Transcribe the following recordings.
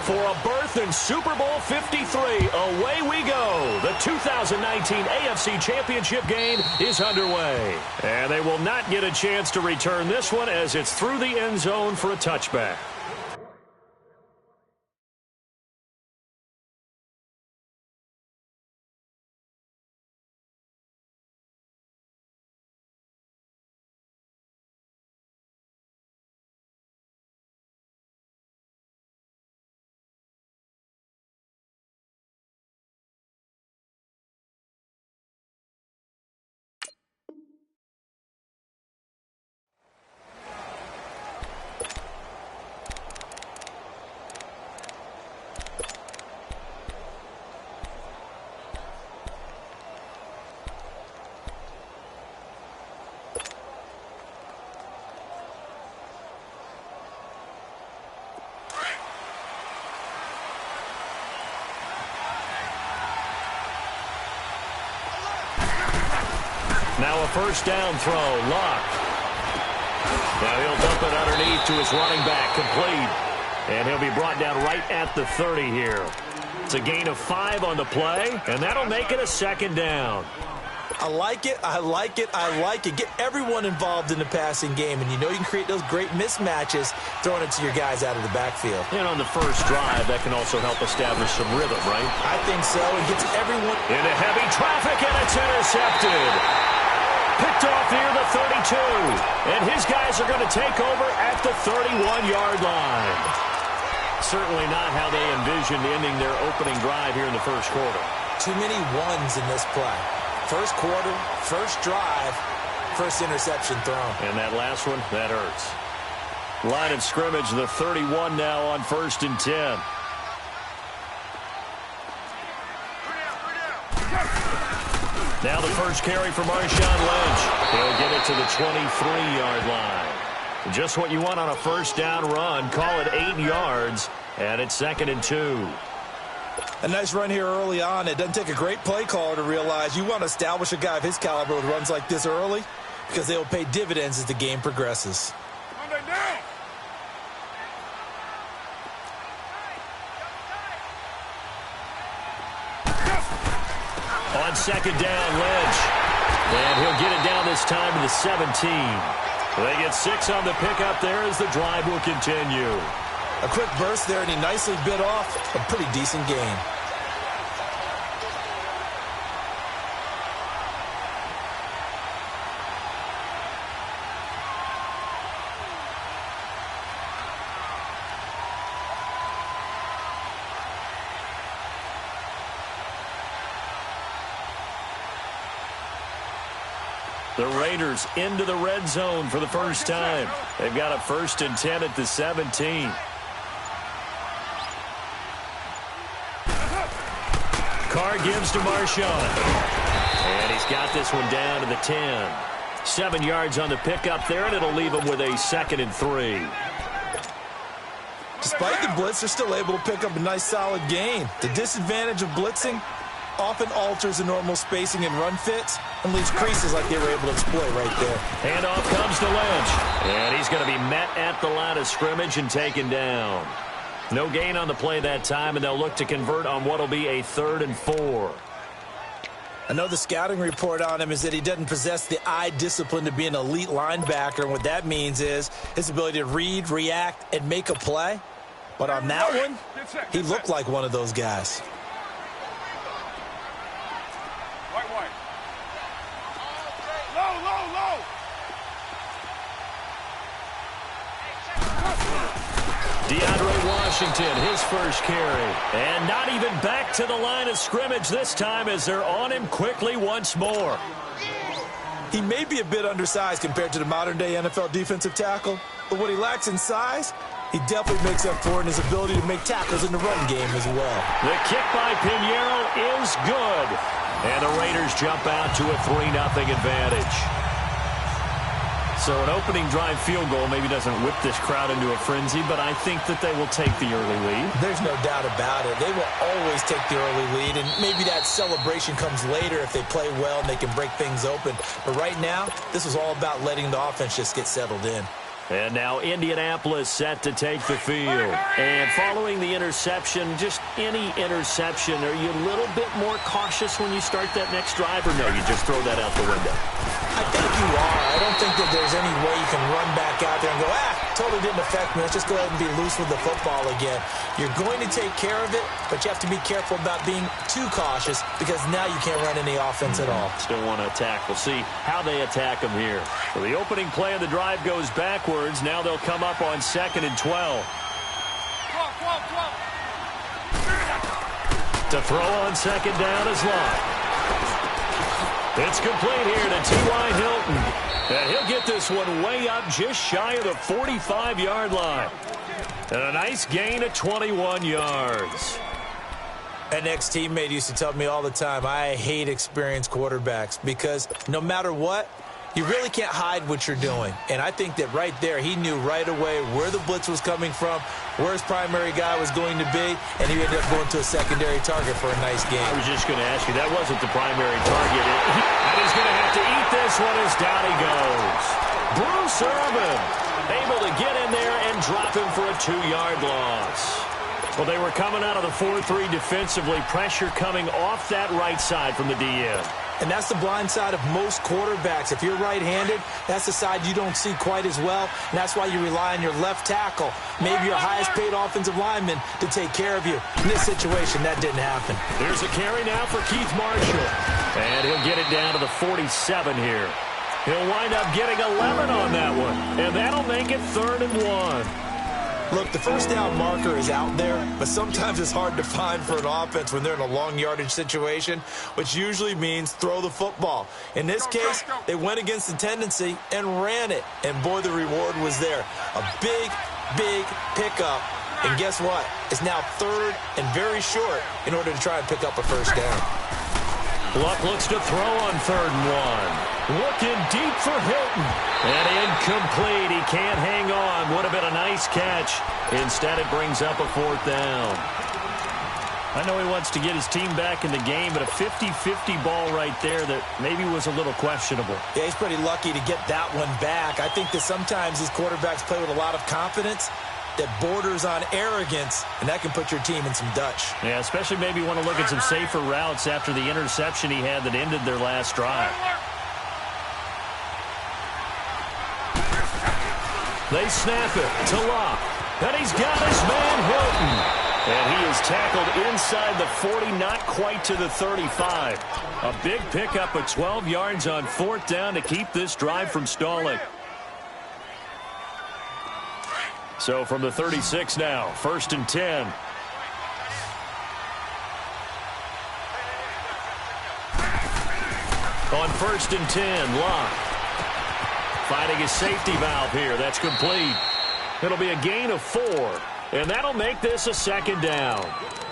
for a berth in Super Bowl 53. Away we go. The 2019 AFC Championship game is underway. And they will not get a chance to return this one as it's through the end zone for a touchback. Now a first down throw, Luck. Now he'll dump it underneath to his running back, complete. And he'll be brought down right at the 30 here. It's a gain of 5 on the play, and that'll make it a second down. I like it, I like it, I like it. Get everyone involved in the passing game, and you know you can create those great mismatches throwing it to your guys out of the backfield. And on the first drive, that can also help establish some rhythm, right? I think so. It gets everyone into heavy traffic, and it's intercepted. Picked off near the 32. And his guys are going to take over at the 31-yard line. Certainly not how they envisioned ending their opening drive here in the first quarter. Too many ones in this play. First quarter, first drive, first interception thrown. And that last one, that hurts. Line of scrimmage, the 31 now on 1st and 10. Now the first carry for Marshawn Lynch. He'll get it to the 23-yard line. Just what you want on a first down run. Call it 8 yards, and it's 2nd and 2. A nice run here early on. It doesn't take a great play caller to realize you want to establish a guy of his caliber with runs like this early because they will pay dividends as the game progresses. On second down, Lynch. And he'll get it down this time to the 17. They get 6 on the pickup there as the drive will continue. A quick burst there, and he nicely bit off a pretty decent gain. The Raiders into the red zone for the first time. They've got a 1st and 10 at the 17. Carr gives to Marshawn. And he's got this one down to the 10. 7 yards on the pickup there, and it'll leave him with a 2nd and 3. Despite the blitz, they're still able to pick up a nice solid gain. The disadvantage of blitzing often alters the normal spacing and run fits and leaves creases like they were able to exploit right there. Handoff comes to Lynch. And he's going to be met at the line of scrimmage and taken down. No gain on the play that time, and they'll look to convert on what will be a 3rd and 4. I know the scouting report on him is that he doesn't possess the eye discipline to be an elite linebacker, and what that means is his ability to read, react, and make a play. But on that one, he looked like one of those guys. Washington, his first carry. And not even back to the line of scrimmage this time as they're on him quickly once more. He may be a bit undersized compared to the modern-day NFL defensive tackle, but what he lacks in size, he definitely makes up for in his ability to make tackles in the run game as well. The kick by Pinheiro is good. And the Raiders jump out to a 3-0 advantage. So an opening drive field goal maybe doesn't whip this crowd into a frenzy, but I think that they will take the early lead. There's no doubt about it. They will always take the early lead, and maybe that celebration comes later if they play well and they can break things open. But right now, this is all about letting the offense just get settled in. And now Indianapolis set to take the field. And following the interception, just any interception, are you a little bit more cautious when you start that next drive, or no, you just throw that out the window? I think you are. I don't think that there's any way you can run back out there and go, totally didn't affect me. Let's just go ahead and be loose with the football again. You're going to take care of it, but you have to be careful about being too cautious because now you can't run any offense at all. Still want to attack. We'll see how they attack them here. So the opening play of the drive goes backwards. Now they'll come up on 2nd and 12. To throw on 2nd down is Locke. It's complete here to T.Y. Hilton. And he'll get this one way up just shy of the 45-yard line. And a nice gain of 21 yards. An ex-teammate used to tell me all the time, I hate experienced quarterbacks because no matter what, you really can't hide what you're doing. And I think that right there, he knew right away where the blitz was coming from, where his primary guy was going to be, and he ended up going to a secondary target for a nice game. I was just going to ask you, that wasn't the primary target. And he's going to have to eat this one as down he goes. Bruce Irvin able to get in there and drop him for a 2-yard loss. Well, they were coming out of the 4-3 defensively. Pressure coming off that right side from the DN. And that's the blind side of most quarterbacks. If you're right-handed, that's the side you don't see quite as well. And that's why you rely on your left tackle, maybe your highest-paid offensive lineman, to take care of you. In this situation, that didn't happen. There's a carry now for Keith Marshall. And he'll get it down to the 47 here. He'll wind up getting 11 on that one. And that'll make it 3rd and 1. Look, the first down marker is out there, but sometimes it's hard to find for an offense when they're in a long yardage situation, which usually means throw the football. In this case, they went against the tendency and ran it, and boy, the reward was there. A big, big pickup, and guess what? It's now 3rd and very short in order to try and pick up a first down. Luck looks to throw on 3rd and 1. Looking deep for Hilton. And incomplete. He can't hang on. Would have been a nice catch. Instead, it brings up a 4th down. I know he wants to get his team back in the game, but a 50-50 ball right there that maybe was a little questionable. Yeah, he's pretty lucky to get that one back. I think that sometimes these quarterbacks play with a lot of confidence that borders on arrogance, and that can put your team in some Dutch. Yeah, especially maybe want to look at some safer routes after the interception he had that ended their last drive. They snap it to Locke, and he's got his man Hilton. And he is tackled inside the 40, not quite to the 35. A big pickup of 12 yards on 4th down to keep this drive from stalling. So from the 36 now, 1st and 10. On 1st and 10, Locke finding his safety valve here. That's complete. It'll be a gain of 4, and that'll make this a 2nd down.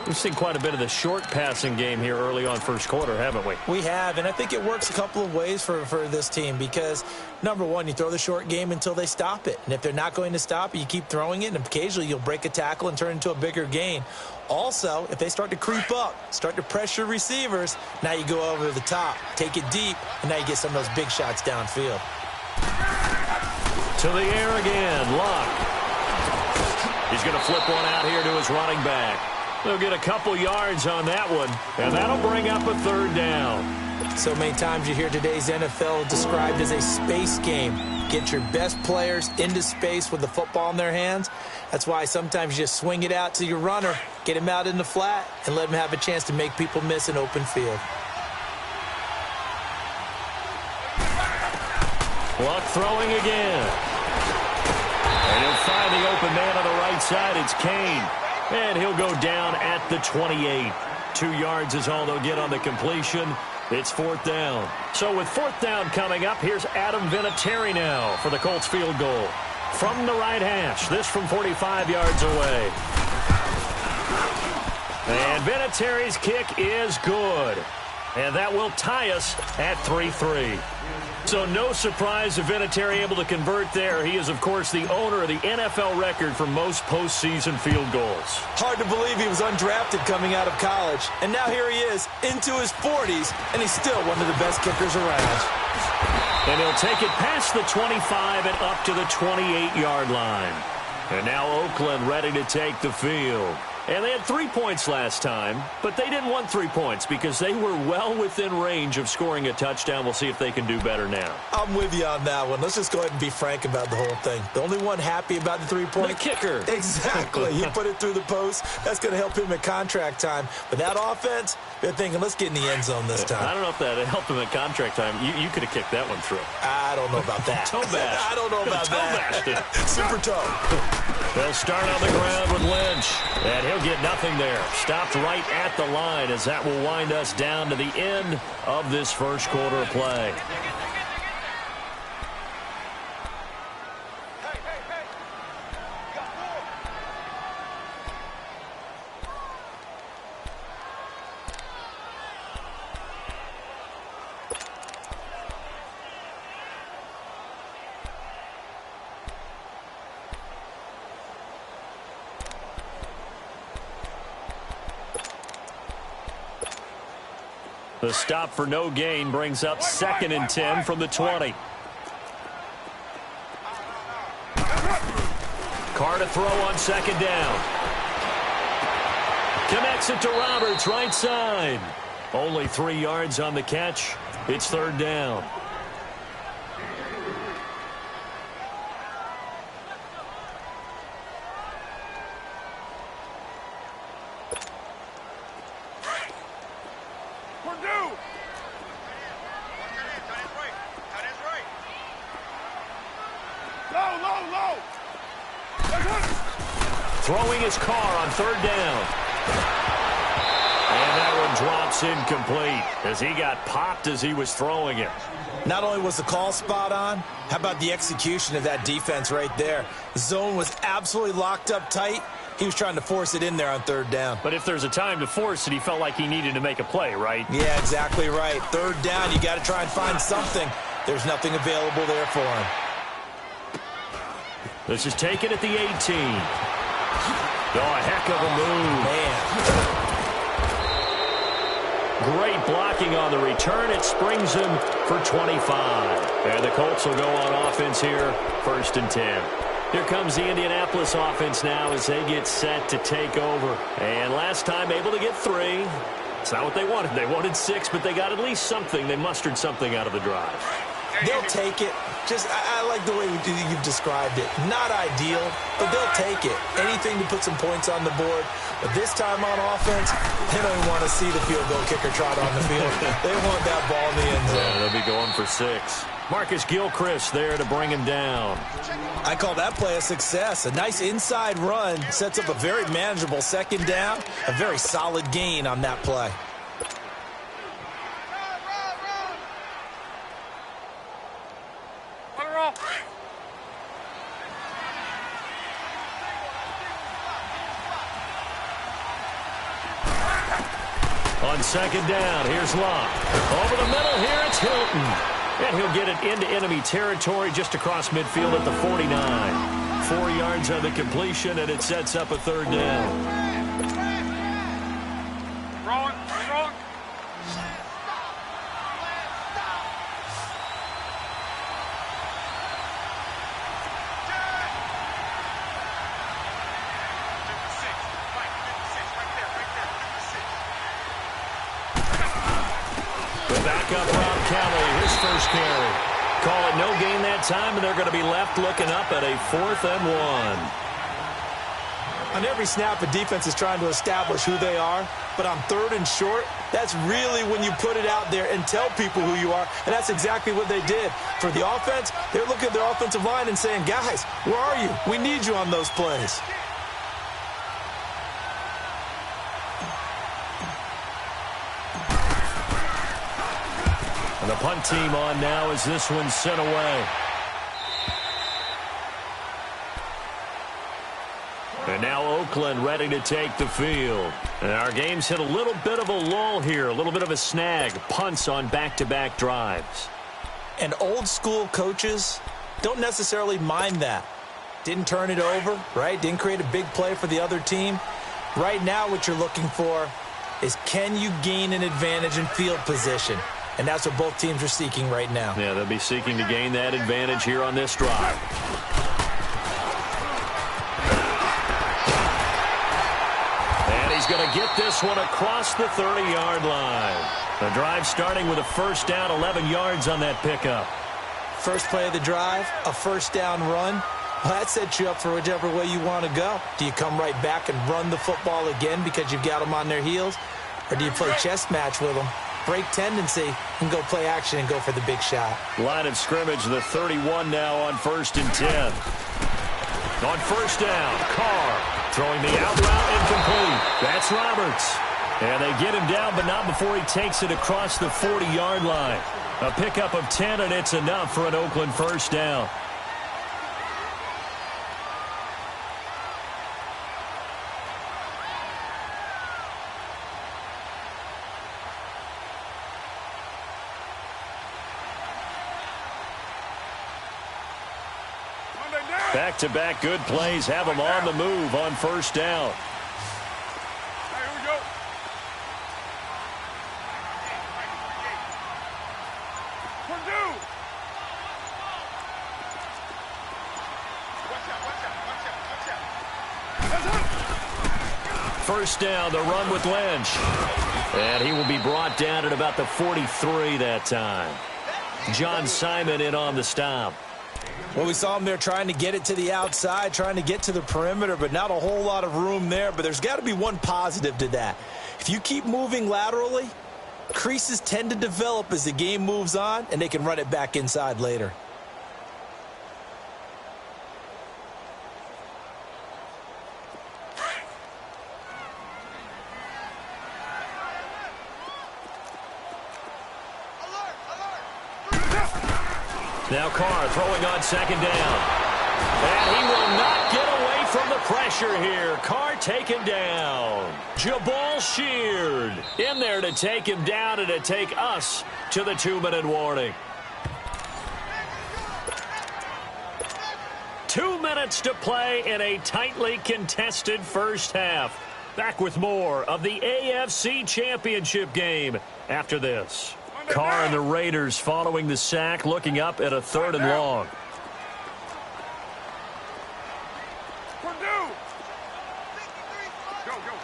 We've seen quite a bit of the short passing game here early on first quarter, haven't we? We have, and I think it works a couple of ways for this team because, number one, you throw the short game until they stop it. And if they're not going to stop it, you keep throwing it, and occasionally you'll break a tackle and turn it into a bigger gain. Also, if they start to creep up, start to pressure receivers, now you go over the top, take it deep, and now you get some of those big shots downfield. To the air again, Locke. He's going to flip one out here to his running back. They'll get a couple yards on that one, and that'll bring up a 3rd down. So many times you hear today's NFL described as a space game. Get your best players into space with the football in their hands. That's why sometimes you just swing it out to your runner, get him out in the flat, and let him have a chance to make people miss an open field. Luck throwing again. And he'll find the open man on the right side. It's Kane. And he'll go down at the 28. 2 yards is all they'll get on the completion. It's 4th down. So with 4th down coming up, here's Adam Vinatieri now for the Colts field goal. From the right hash, this from 45 yards away. And Vinatieri's kick is good. And that will tie us at 3-3. So no surprise if Vinatieri able to convert there. He is, of course, the owner of the NFL record for most postseason field goals. Hard to believe he was undrafted coming out of college. And now here he is into his 40s, and he's still one of the best kickers around. And he'll take it past the 25 and up to the 28-yard line. And now Oakland ready to take the field. And they had 3 points last time, but they didn't want 3 points because they were well within range of scoring a touchdown. We'll see if they can do better now. I'm with you on that one. Let's just go ahead and be frank about the whole thing. The only one happy about the 3-point? The kicker. Exactly. He put it through the post. That's going to help him at contract time. But that offense, they're thinking, let's get in the end zone this time. I don't know if that helped him at contract time. You could have kicked that one through. I don't know about that. Toe bash. I don't know about that. Super toe. They'll start on the ground with Lynch. And he'll get nothing there. Stopped right at the line as that will wind us down to the end of this first quarter of play. The stop for no gain brings up 2nd and 10 from the 20. Carr to throw on 2nd down. Connects it to Roberts, right side. Only 3 yards on the catch. It's 3rd down. Throwing his Carr on 3rd down. And that one drops incomplete as he got popped as he was throwing it. Not only was the call spot on, how about the execution of that defense right there? The zone was absolutely locked up tight. He was trying to force it in there on 3rd down. But if there's a time to force it, he felt like he needed to make a play, right? Yeah, exactly right. 3rd down, you got to try and find something. There's nothing available there for him. This is taken at the 18. Oh, a heck of a move. Man. Great blocking on the return. It springs him for 25. And the Colts will go on offense here, 1st and 10. Here comes the Indianapolis offense now as they get set to take over. And last time able to get 3. It's not what they wanted. They wanted 6, but they got at least something. They mustered something out of the drive. They'll take it. Just, I like the way you've described it. Not ideal, but they'll take it. Anything to put some points on the board. But this time on offense, they don't even want to see the field goal kicker trot on the field. They want that ball in the end zone. Yeah, they'll be going for 6. Marcus Gilchrist there to bring him down. I call that play a success. A nice inside run sets up a very manageable 2nd down. A very solid gain on that play. On 2nd down, here's Locke. Over the middle here, it's Hilton. And he'll get it into enemy territory just across midfield at the 49. 4 yards on the completion, and it sets up a 3rd down. Wrong. Back up Rob Kelly, his first carry. Call it no gain that time, and they're going to be left looking up at a 4th and 1. On every snap, a defense is trying to establish who they are, but on 3rd and short, that's really when you put it out there and tell people who you are, and that's exactly what they did. For the offense, they're looking at their offensive line and saying, guys, where are you? We need you on those plays. And the punt team on now as this one's sent away. And now Oakland ready to take the field. And our game's hit a little bit of a lull here, a little bit of a snag. Punts on back-to-back drives. And old school coaches don't necessarily mind that. Didn't turn it over, right? Didn't create a big play for the other team. Right now what you're looking for is, can you gain an advantage in field position? And that's what both teams are seeking right now. Yeah, they'll be seeking to gain that advantage here on this drive. And he's going to get this one across the 30-yard line. The drive starting with a first down, 11 yards on that pickup. First play of the drive, a first down run. Well, that sets you up for whichever way you want to go. Do you come right back and run the football again because you've got them on their heels? Or do you play chess match with them, break tendency, and go play action and go for the big shot? Line of scrimmage, the 31 now on 1st and 10. On first down, Carr throwing the out route incomplete. That's Roberts. And they get him down, but not before he takes it across the 40-yard line. A pickup of 10, and it's enough for an Oakland first down. Back-to-back good plays have them on the move on first down. Here we go. Purdue. First down, the run with Lynch. And he will be brought down at about the 43 that time. John Simon in on the stop. Well, we saw him there trying to get it to the outside, trying to get to the perimeter, but not a whole lot of room there. But there's got to be one positive to that. If you keep moving laterally, creases tend to develop as the game moves on, and they can run it back inside later. Now Carr throwing on second down. And he will not get away from the pressure here. Carr taken down. Jabal Sheard in there to take him down and to take us to the 2-minute warning. 2 minutes to play in a tightly contested first half. Back with more of the AFC Championship game after this. Carr and the Raiders following the sack, looking up at a 3rd and long. Purdue. Go, go.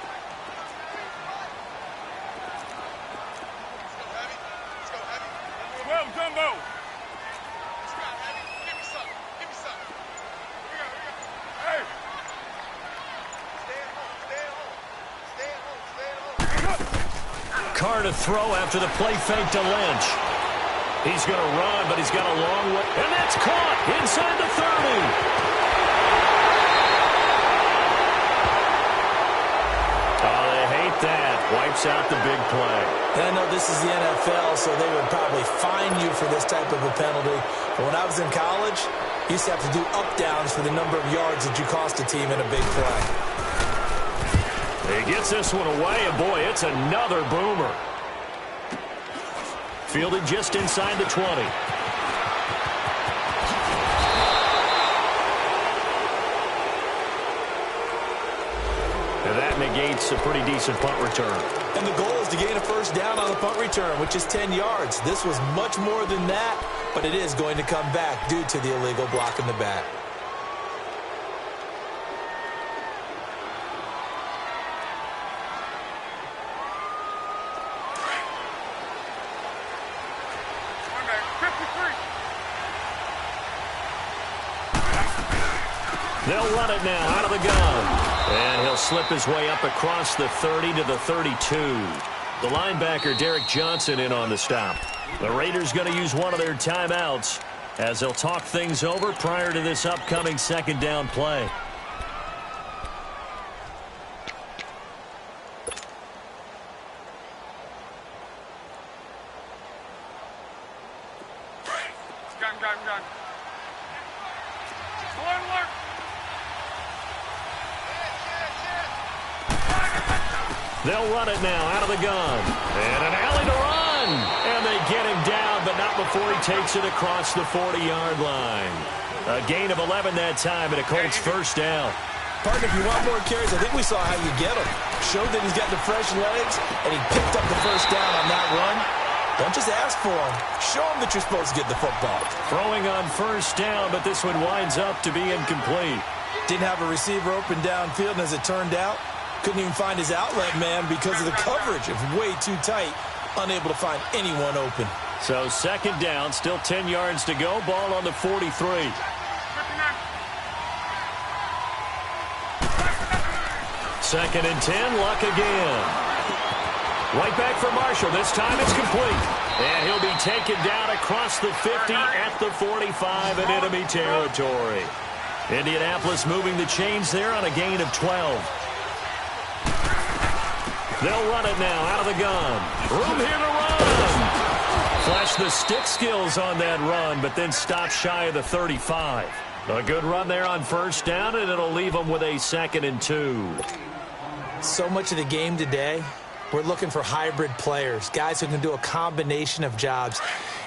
Well, Dumbo. Give me some. Give me some. Here we go. Hey. Stay at home. Stay at home. Stay at home. Stay at home. Carr to throw after the play fake to Lynch. He's going to run, but he's got a long way. And that's caught inside the 30. Oh, they hate that. Wipes out the big play. And I know this is the NFL, so they would probably fine you for this type of a penalty. But when I was in college, you used to have to do up-downs for the number of yards that you cost a team in a big play. He gets this one away, and boy, it's another boomer. Fielded just inside the 20. And that negates a pretty decent punt return. And the goal is to gain a first down on the punt return, which is 10 yards. This was much more than that, but it is going to come back due to the illegal block in the back. They'll run it now out of the gun. And he'll slip his way up across the 30 to the 32. The linebacker, Derek Johnson, in on the stop. The Raiders going to use one of their timeouts as they'll talk things over prior to this upcoming second down play. Gun. Alert. They'll run it now out of the gun. And an alley to run. And they get him down, but not before he takes it across the 40-yard line. A gain of 11 that time, and a Colts first down. Partner, if you want more carries, I think we saw how you get him. Showed that he's got the fresh legs, and he picked up the first down on that run. Don't just ask for them. Show them that you're supposed to get the football. Throwing on first down, but this one winds up to be incomplete. Didn't have a receiver open downfield, and as it turned out, couldn't even find his outlet man because of the coverage. It was way too tight, unable to find anyone open. So second down, still 10 yards to go. Ball on the 43. Second and 10, Luck again. Right back for Marshall. This time it's complete. And he'll be taken down across the 50 at the 45 in enemy territory. Indianapolis moving the chains there on a gain of 12. They'll run it now out of the gun. Room here to run. Flash the stick skills on that run, but then stop shy of the 35. A good run there on first down, and it'll leave them with a 2nd and 2. So much of the game today, we're looking for hybrid players, guys who can do a combination of jobs.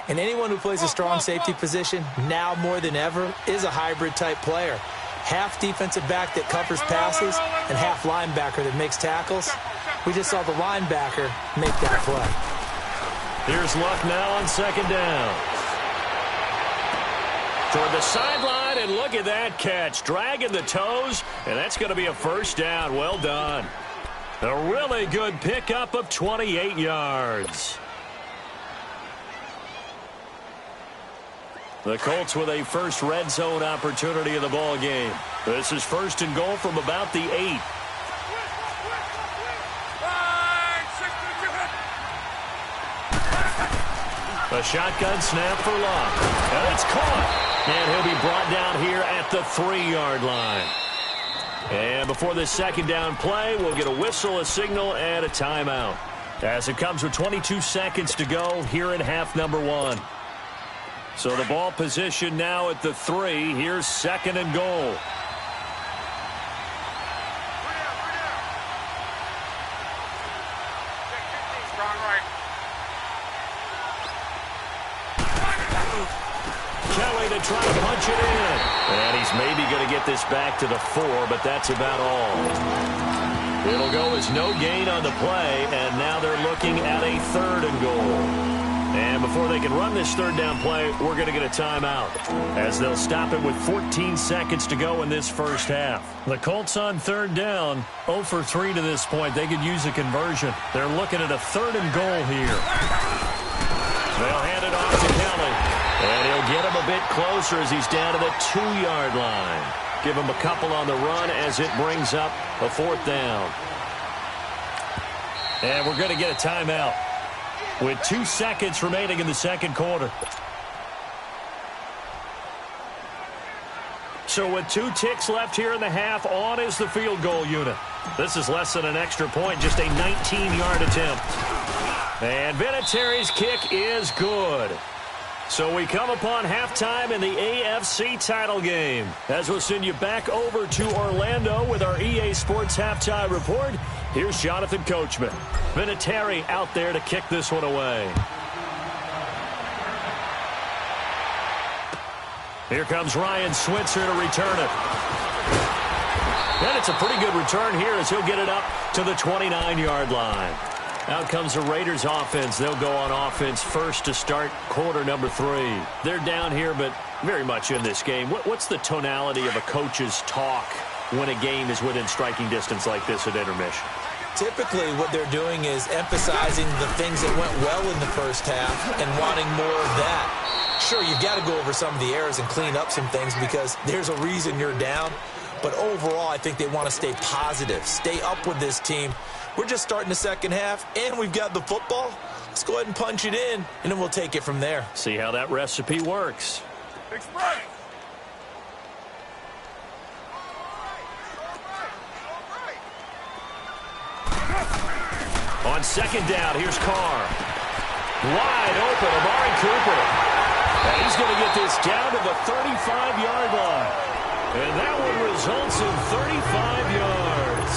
And anyone who plays a strong safety position, now more than ever, is a hybrid-type player. Half defensive back that covers passes and half linebacker that makes tackles. We just saw the linebacker make that play. Here's Luck now on second down. Toward the sideline, and look at that catch. Dragging the toes, and that's going to be a first down. Well done. A really good pickup of 28 yards. The Colts with a first red zone opportunity in the ball game. This is first and goal from about the 8. A shotgun snap for Luck. And it's caught. And he'll be brought down here at the 3-yard line. And before this second down play, we'll get a whistle, a signal, and a timeout. As it comes with 22 seconds to go here in half number 1. So the ball position now at the 3. Here's second and goal. Kelly to try to punch it in. And he's maybe going to get this back to the 4, but that's about all. It'll go as no gain on the play, and now they're looking at a 3rd and goal. And before they can run this third down play, we're going to get a timeout, as they'll stop it with 14 seconds to go in this first half. The Colts on third down, 0 for 3 to this point. They could use a conversion. They're looking at a 3rd and goal here. They'll hand it off to Kelly. And he'll get him a bit closer as he's down to the 2-yard line. Give him a couple on the run as it brings up a 4th down. And we're going to get a timeout with 2 seconds remaining in the second quarter. So with 2 ticks left here in the half, on is the field goal unit. This is less than an extra point, just a 19-yard attempt. And Vinatieri's kick is good. So we come upon halftime in the AFC title game. As we'll send you back over to Orlando with our EA Sports halftime report, here's Jonathan Coachman. Vinatieri out there to kick this one away. Here comes Ryan Switzer to return it. And it's a pretty good return here as he'll get it up to the 29-yard line. Out comes the Raiders offense. They'll go on offense first to start quarter number 3. They're down here, but very much in this game. What's the tonality of a coach's talk when a game is within striking distance like this at intermission? Typically, what they're doing is emphasizing the things that went well in the first half and wanting more of that. Sure, you've got to go over some of the errors and clean up some things because there's a reason you're down. But overall, I think they want to stay positive, stay up with this team. We're just starting the second half, and we've got the football. Let's go ahead and punch it in, and then we'll take it from there. See how that recipe works. Express. On second down, here's Carr. Wide open, Amari Cooper. And he's going to get this down to the 35-yard line. And that one results in 35 yards.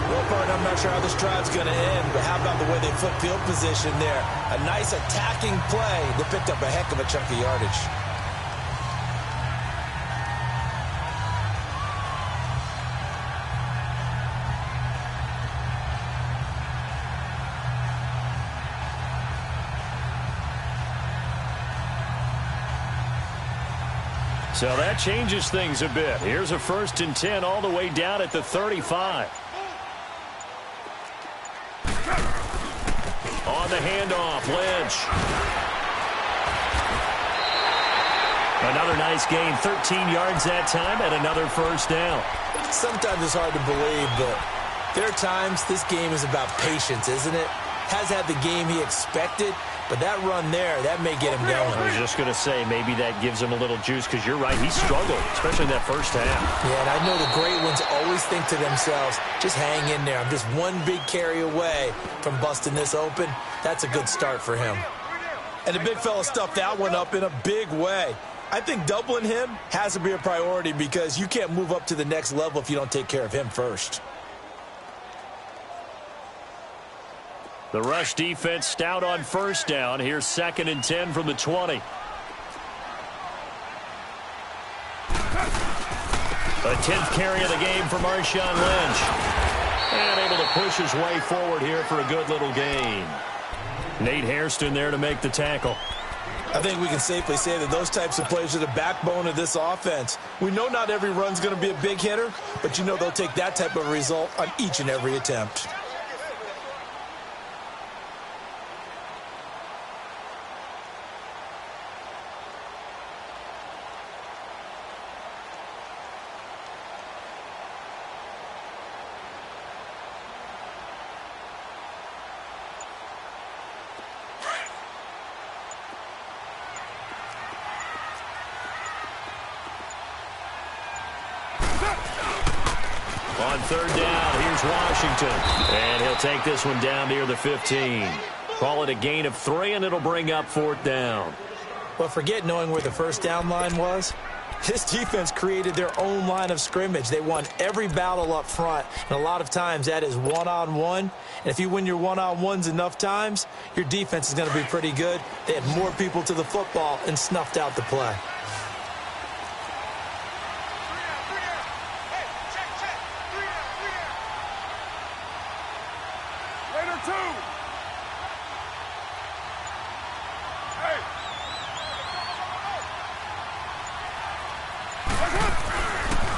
Well, partner, I'm not sure how this drive's going to end, but how about the way they flip field position there? A nice attacking play that picked up a heck of a chunk of yardage. So that changes things a bit. Here's a 1st and 10 all the way down at the 35. On the handoff, Lynch. Another nice gain, 13 yards that time, and another 1st down. Sometimes it's hard to believe, but there are times this game is about patience, isn't it? Has had the game he expected, but that run there, that may get him going. I was just going to say, maybe that gives him a little juice, because you're right, he struggled, especially in that 1st half. Yeah, and I know the great ones always think to themselves, just hang in there. I'm just one big carry away from busting this open. That's a good start for him. And the big fella stuffed that one up in a big way. I think doubling him has to be a priority because you can't move up to the next level if you don't take care of him first. The rush defense stout on 1st down. Here's 2nd and 10 from the 20. A 10th carry of the game for Marshawn Lynch. And able to push his way forward here for a good little gain. Nate Hairston there to make the tackle. I think we can safely say that those types of plays are the backbone of this offense. We know not every run's going to be a big hitter, but you know they'll take that type of result on each and every attempt. On 3rd down, here's Washington. And he'll take this one down near the 15. Call it a gain of 3, and it'll bring up 4th down. Well, forget knowing where the 1st down line was. This defense created their own line of scrimmage. They won every battle up front, and a lot of times that is one-on-one. And if you win your one-on-ones enough times, your defense is going to be pretty good. They had more people to the football and snuffed out the play.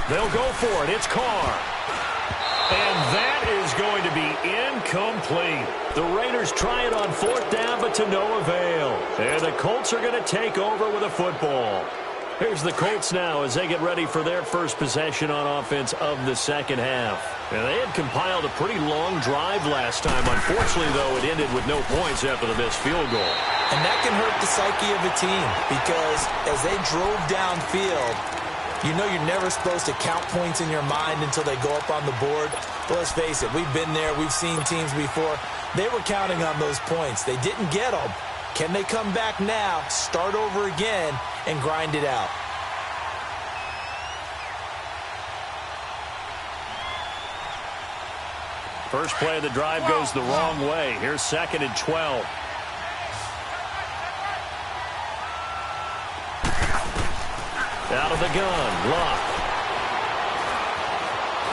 They'll go for it. It's Carr. And that is going to be incomplete. The Raiders try it on 4th down, but to no avail. And the Colts are going to take over with a football. Here's the Colts now as they get ready for their first possession on offense of the 2nd half. And they had compiled a pretty long drive last time. Unfortunately, though, it ended with no points after the missed field goal. And that can hurt the psyche of a team because as they drove downfield, you know you're never supposed to count points in your mind until they go up on the board. But let's face it, we've been there. We've seen teams before. They were counting on those points. They didn't get them. Can they come back now, start over again, and grind it out? First play of the drive goes the wrong way. Here's 2nd and 12. Out of the gun, Luck.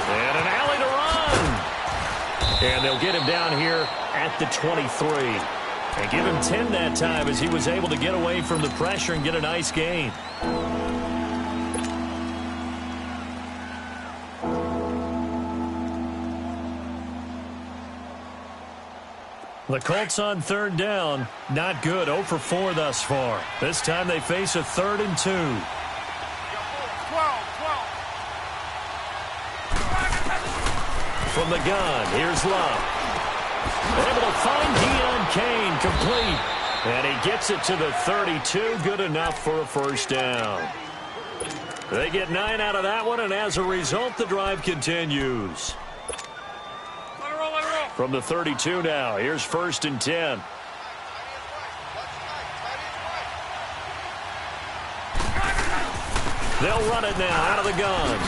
And an alley to run. And they'll get him down here at the 23. And give him 10 that time as he was able to get away from the pressure and get a nice gain. The Colts on 3rd down. Not good. 0 for 4 thus far. This time they face a 3rd and 2. From the gun, here's Love. Able to find Deon Cain, complete. And he gets it to the 32, good enough for a 1st down. They get 9 out of that one, and as a result, the drive continues. From the 32 now, here's 1st and 10. They'll run it now out of the gun.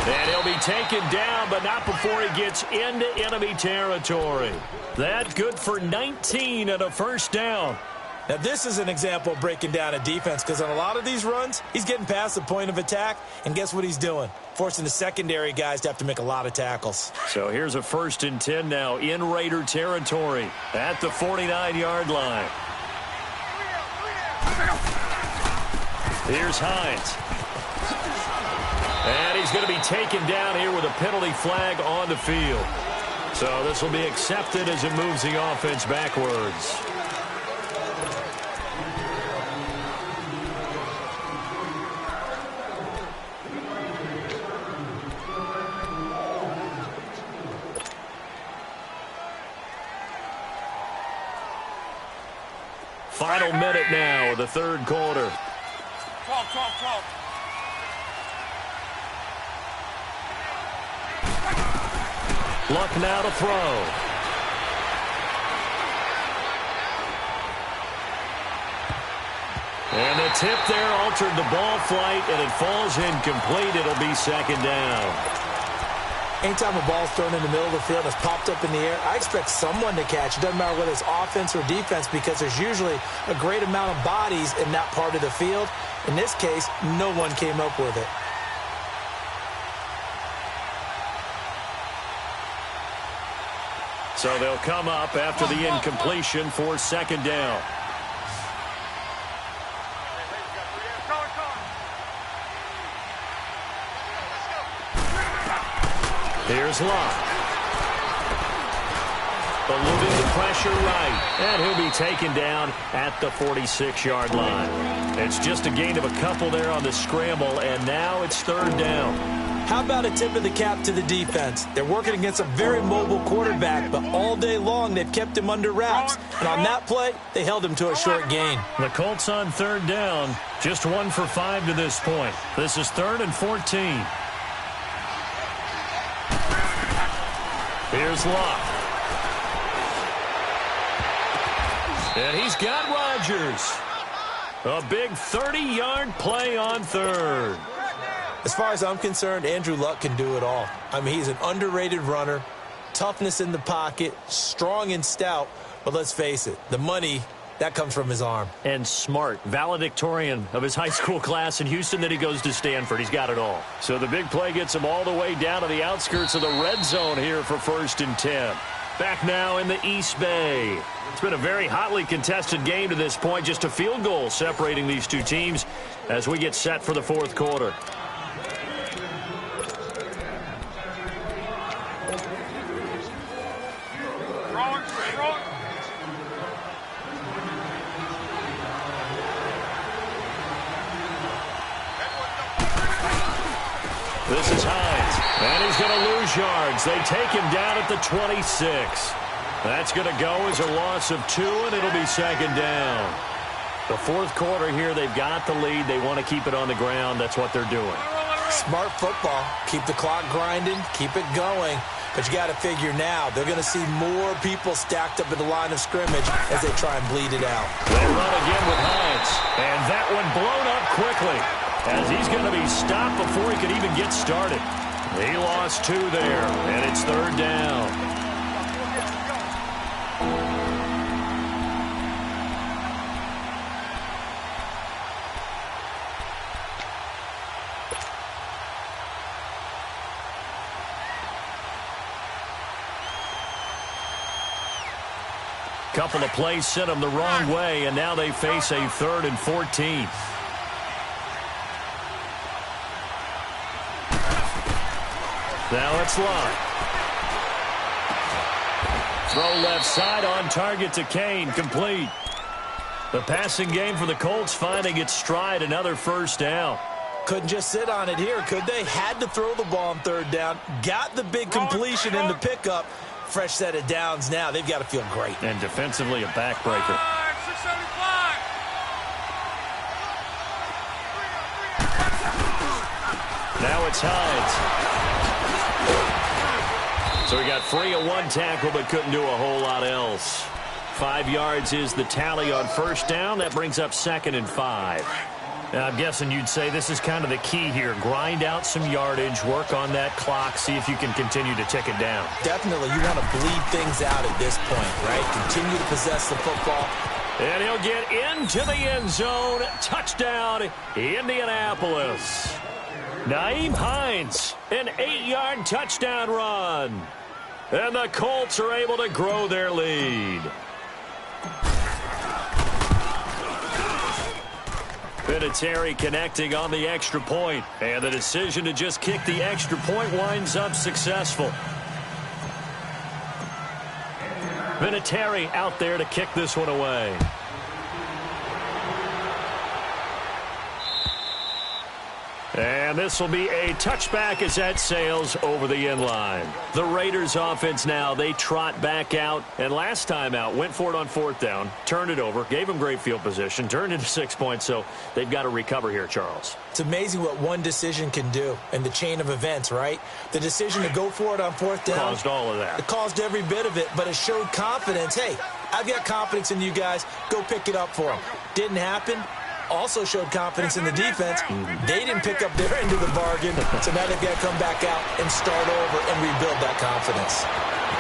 And he'll be taken down, but not before he gets into enemy territory. That good for 19 and a 1st down. Now, this is an example of breaking down a defense because on a lot of these runs, he's getting past the point of attack, and guess what he's doing? Forcing the secondary guys to have to make a lot of tackles. So here's a 1st and 10 now in Raider territory at the 49-yard line. Here's Hines. And he's going to be taken down here with a penalty flag on the field. So this will be accepted as it moves the offense backwards. Final minute now of the third quarter. Talk. Luck now to throw. And the tip there altered the ball flight, and it falls incomplete. It'll be second down. Anytime a ball's thrown in the middle of the field, it's popped up in the air, I expect someone to catch. It doesn't matter whether it's offense or defense, because there's usually a great amount of bodies in that part of the field. In this case, no one came up with it. So they'll come up after the incompletion for second down. Here's Luck. Eluding the pressure right. And he'll be taken down at the 46-yard line. It's just a gain of a couple there on the scramble, and now it's third down. How about a tip of the cap to the defense? They're working against a very mobile quarterback, but all day long they've kept him under wraps. And on that play, they held him to a short gain. The Colts on third down, just 1 for 5 to this point. This is 3rd and 14. Here's Luck. And he's got Rodgers. A big 30-yard play on third. As far as I'm concerned, Andrew Luck can do it all. I mean, he's an underrated runner, toughness in the pocket, strong and stout, but let's face it, the money, that comes from his arm. And smart, valedictorian of his high school class in Houston, then he goes to Stanford. He's got it all. So the big play gets him all the way down to the outskirts of the red zone here for 1st and 10. Back now in the East Bay. It's been a very hotly contested game to this point. Just a field goal separating these two teams as we get set for the fourth quarter. This is Hines, and he's going to lose yards. They take him down at the 26. That's going to go as a loss of 2, and it'll be second down. The fourth quarter here, they've got the lead. They want to keep it on the ground. That's what they're doing. Smart football. Keep the clock grinding, keep it going. But you got to figure now, they're going to see more people stacked up at the line of scrimmage as they try and bleed it out. They run again with Hines, and that one blown up quickly, as he's going to be stopped before he could even get started. He lost 2 there, and it's third down. Couple of plays sent them the wrong way, and now they face a 3rd and 14. Now it's Luck. Throw left side on target to Kane, complete. The passing game for the Colts finding its stride, another first down. Couldn't just sit on it here, could they? Had to throw the ball on third down. Got the big completion in the pickup. Fresh set of downs now. They've got to feel great. And defensively, a backbreaker. Now it's Hines. So he got free of 1 tackle, but couldn't do a whole lot else. 5 yards is the tally on first down. That brings up 2nd and 5. Now, I'm guessing you'd say this is kind of the key here. Grind out some yardage, work on that clock, see if you can continue to tick it down. Definitely. You want to bleed things out at this point, right? Continue to possess the football. And he'll get into the end zone. Touchdown, Indianapolis. Nyheim Hines, an 8-yard touchdown run. And the Colts are able to grow their lead. Vinatieri connecting on the extra point, and the decision to just kick the extra point winds up successful. Vinatieri out there to kick this one away. And this will be a touchback as that sails over the end line. The Raiders offense now, they trot back out. And last time out, went for it on fourth down, turned it over, gave them great field position, turned into 6 points. So they've got to recover here, Charles. It's amazing what one decision can do in the chain of events, right? The decision to go for it on fourth down. Caused all of that. It caused every bit of it, but it showed confidence. Hey, I've got confidence in you guys. Go pick it up for them. Didn't happen. Also showed confidence in the defense. They didn't pick up their end of the bargain, so now they've got to come back out and start over and rebuild that confidence.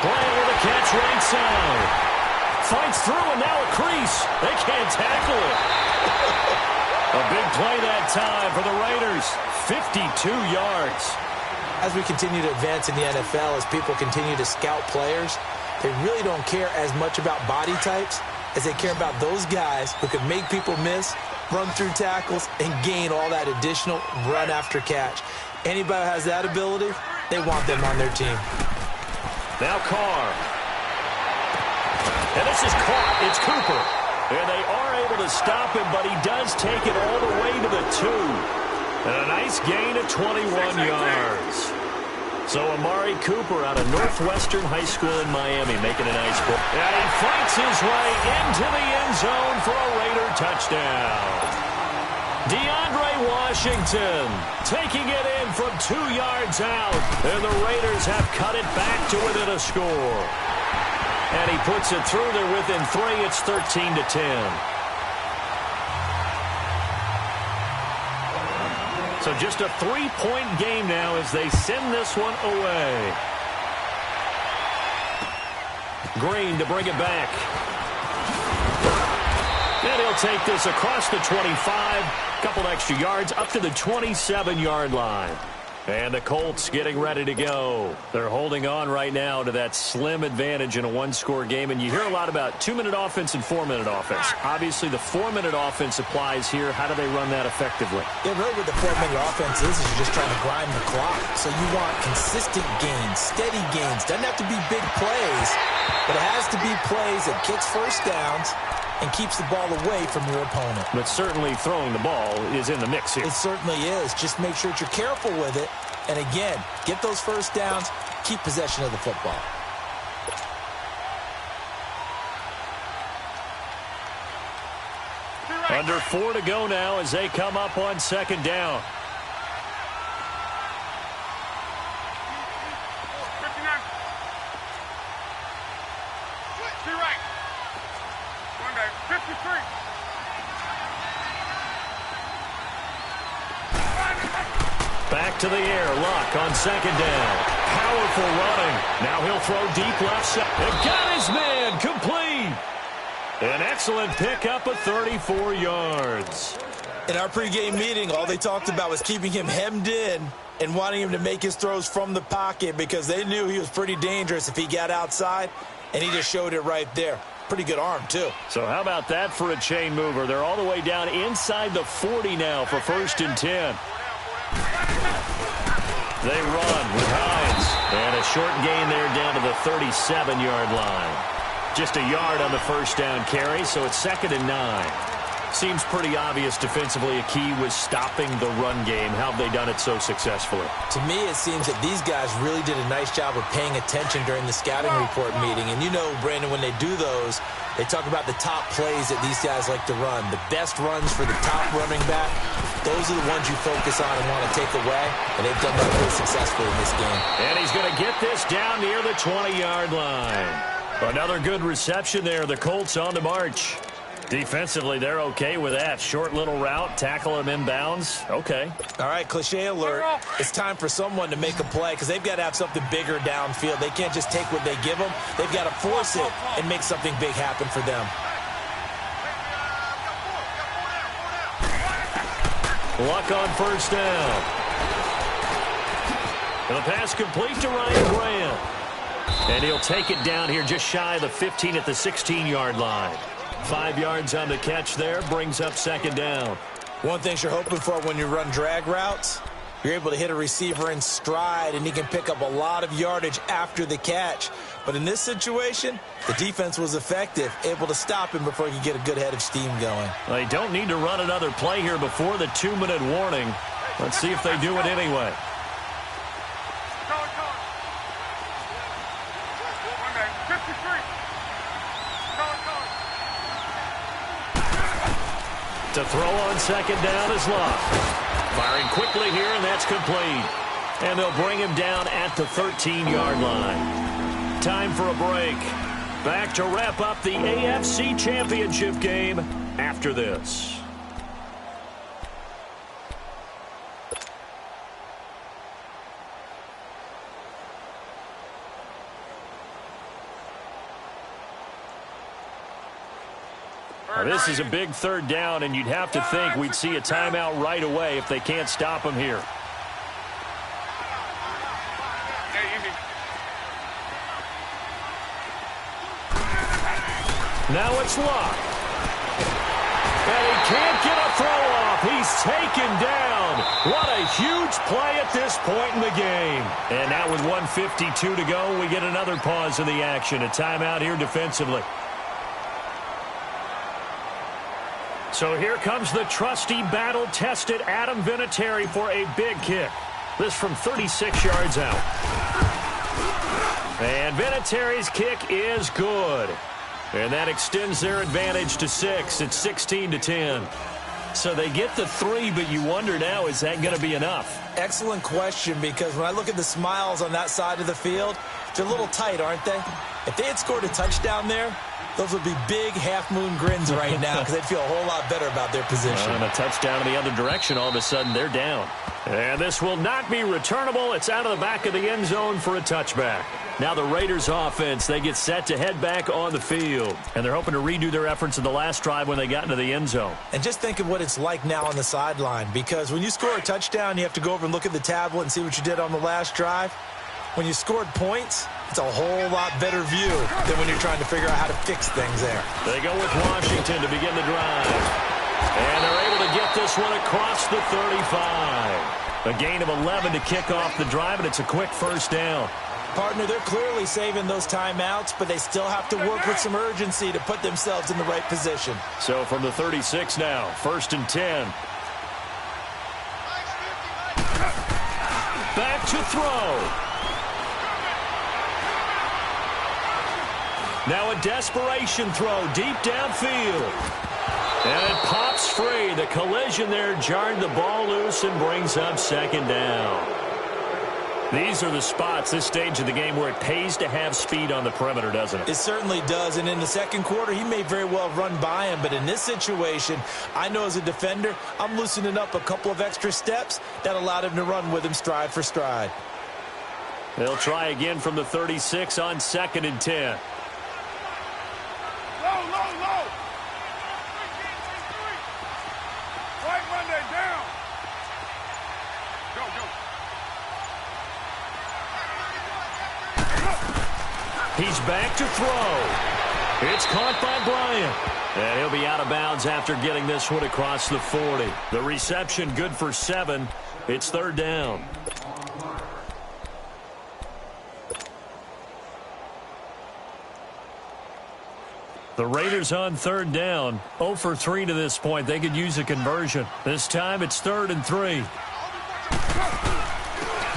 Bryant with a catch right side. Fights through, and now a crease. They can't tackle it. A big play that time for the Raiders. 52 yards. As we continue to advance in the NFL, as people continue to scout players, they really don't care as much about body types as they care about those guys who can make people miss, run through tackles, and gain all that additional run after catch. Anybody who has that ability, they want them on their team. Now Carr. And this is caught. It's Cooper. And they are able to stop him, but he does take it all the way to the 2. And a nice gain of 21 yards. So Amari Cooper out of Northwestern High School in Miami making a nice play. And he fights his way into the end zone for a Raider touchdown. DeAndre Washington taking it in from 2 yards out. And the Raiders have cut it back to within a score. And he puts it through there within 3. It's 13-10. So just a 3-point game now as they send this one away. Green to bring it back. And he'll take this across the 25. Couple extra yards up to the 27-yard line. And the Colts getting ready to go. They're holding on right now to that slim advantage in a one-score game. And you hear a lot about 2-minute offense and 4-minute offense. Obviously, the 4-minute offense applies here. How do they run that effectively? Yeah, really what the 4-minute offense is you're just trying to grind the clock. So you want consistent gains, steady gains. Doesn't have to be big plays, but it has to be plays that gets first downs and keeps the ball away from your opponent. But certainly throwing the ball is in the mix here. It certainly is. Just make sure that you're careful with it. And again, get those first downs, keep possession of the football. Under 4 to go now as they come up on second down. Back to the air. Luck on second down. Powerful running. Now he'll throw deep left side. And got his man complete. An excellent pickup of 34 yards. In our pregame meeting, all they talked about was keeping him hemmed in and wanting him to make his throws from the pocket because they knew he was pretty dangerous if he got outside, and he just showed it right there. Pretty good arm, too. So how about that for a chain mover? They're all the way down inside the 40 now for 1st and 10. They run with Hines. And a short gain there down to the 37-yard line. Just a yard on the first down carry, so it's 2nd and 9. Seems pretty obvious defensively a key was stopping the run game. How have they done it so successfully? To me, it seems that these guys really did a nice job of paying attention during the scouting report meeting. And you know, Brandon, when they do those, they talk about the top plays that these guys like to run. The best runs for the top running back, those are the ones you focus on and want to take away. And they've done that really successfully in this game. And he's going to get this down near the 20-yard line. Another good reception there. The Colts on the march. Defensively, they're okay with that. Short little route, tackle him inbounds. Okay. All right, cliche alert. It's time for someone to make a play because they've got to have something bigger downfield. They can't just take what they give them. They've got to force it and make something big happen for them. Luck on first down. And the pass complete to Ryan Grant. And he'll take it down here just shy of the 15 at the 16-yard line. 5 yards on the catch there, brings up second down. One thing you're hoping for when you run drag routes, you're able to hit a receiver in stride, and he can pick up a lot of yardage after the catch. But in this situation, the defense was effective, able to stop him before he could get a good head of steam going. They don't need to run another play here before the 2-minute warning. Let's see if they do it anyway. To throw on second down is Love. Firing quickly here, and that's complete. And they'll bring him down at the 13-yard line. Time for a break. Back to wrap up the AFC Championship game after this. Now, this is a big third down, and you'd have to think we'd see a timeout right away if they can't stop him here. Now it's Locke. And he can't get a throw off. He's taken down. What a huge play at this point in the game. And now with 1:52 to go, we get another pause in the action. A timeout here defensively. So here comes the trusty, battle-tested Adam Vinatieri for a big kick. This from 36 yards out. And Vinatieri's kick is good. And that extends their advantage to 6. It's 16-10. So they get the 3, but you wonder now, is that going to be enough? Excellent question, because when I look at the smiles on that side of the field, they're a little tight, aren't they? If they had scored a touchdown there, those would be big half-moon grins right now because they'd feel a whole lot better about their position. And a touchdown in the other direction, all of a sudden they're down. And this will not be returnable. It's out of the back of the end zone for a touchback. Now the Raiders offense, they get set to head back on the field. And they're hoping to redo their efforts in the last drive when they got into the end zone. And just think of what it's like now on the sideline, because when you score a touchdown, you have to go over and look at the tablet and see what you did on the last drive. When you scored points, it's a whole lot better view than when you're trying to figure out how to fix things there. They go with Washington to begin the drive. And they're able to get this one across the 35. A gain of 11 to kick off the drive, and it's a quick first down. Partner, they're clearly saving those timeouts, but they still have to work with some urgency to put themselves in the right position. So from the 36 now, 1st and 10. Back to throw. Now a desperation throw deep downfield. And it pops free. The collision there jarred the ball loose and brings up second down. These are the spots, this stage of the game, where it pays to have speed on the perimeter, doesn't it? It certainly does. And in the second quarter, he may very well run by him. But in this situation, I know as a defender, I'm loosening up a couple of extra steps that allowed him to run with him stride for stride. They'll try again from the 36 on 2nd and 10. Low. Right Monday, down. Go. He's back to throw. It's caught by Bryant. And he'll be out of bounds after getting this one across the 40. The reception good for 7. It's 3rd down. The Raiders on 3rd down. 0 for 3 to this point. They could use a conversion. This time it's 3rd and 3.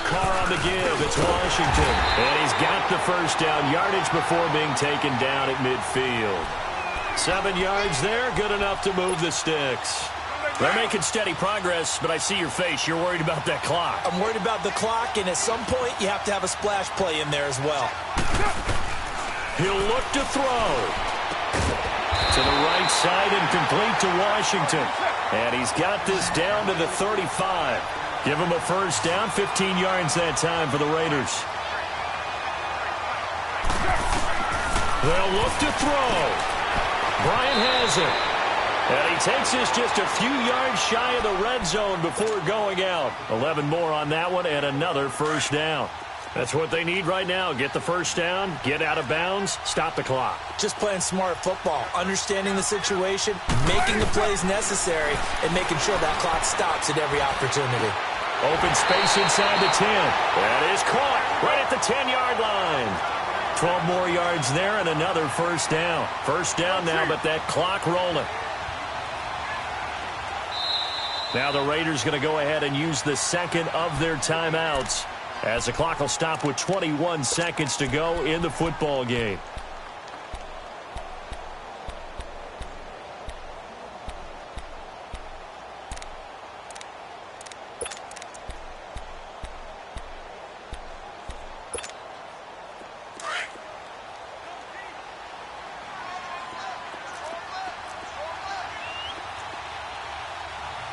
Carr on the give. It's Washington. And he's got the first down. Yardage before being taken down at midfield. 7 yards there. Good enough to move the sticks. They're making steady progress, but I see your face. You're worried about that clock. I'm worried about the clock, and at some point you have to have a splash play in there as well. He'll look to throw. To the right side and complete to Washington. And he's got this down to the 35. Give him a first down, 15 yards that time for the Raiders. They'll look to throw. Bryant has it. And he takes this just a few yards shy of the red zone before going out. 11 more on that one and another first down. That's what they need right now. Get the first down, get out of bounds, stop the clock. Just playing smart football, understanding the situation, making the plays necessary, and making sure that clock stops at every opportunity. Open space inside the 10. That is caught right at the 10-yard line. 12 more yards there and another first down. First down now, but that clock rolling. Now the Raiders going to go ahead and use the second of their timeouts, as the clock will stop with 21 seconds to go in the football game.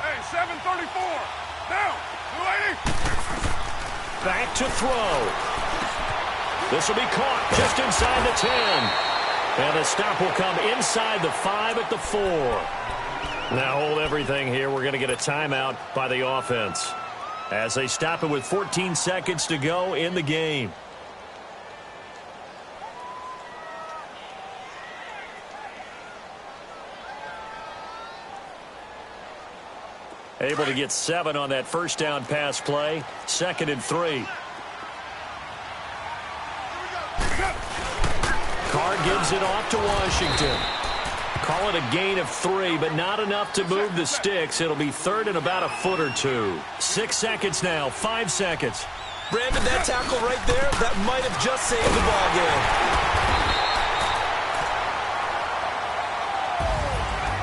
Hey, 7:34. Now, 280. Back to throw. This will be caught just inside the 10. And the stop will come inside the 5 at the 4. Now hold everything here. We're going to get a timeout by the offense, as they stop it with 14 seconds to go in the game. Able to get 7 on that first down pass play. 2nd and 3. Carr gives it off to Washington. Call it a gain of 3, but not enough to move the sticks. It'll be 3rd and about a foot or 2. 6 seconds now. 5 seconds. Brandon, that tackle right there, that might have just saved the ball game.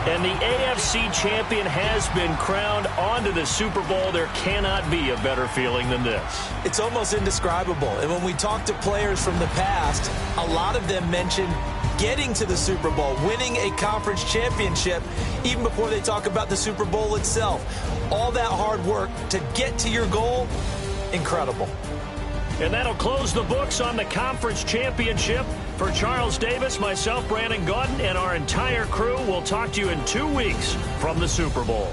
And the AFC champion has been crowned onto the Super Bowl. There cannot be a better feeling than this. It's almost indescribable. And when we talk to players from the past, a lot of them mention getting to the Super Bowl, winning a conference championship, even before they talk about the Super Bowl itself. All that hard work to get to your goal, incredible. And that'll close the books on the conference championship. For Charles Davis, myself, Brandon Gaudin, and our entire crew, we'll talk to you in 2 weeks from the Super Bowl.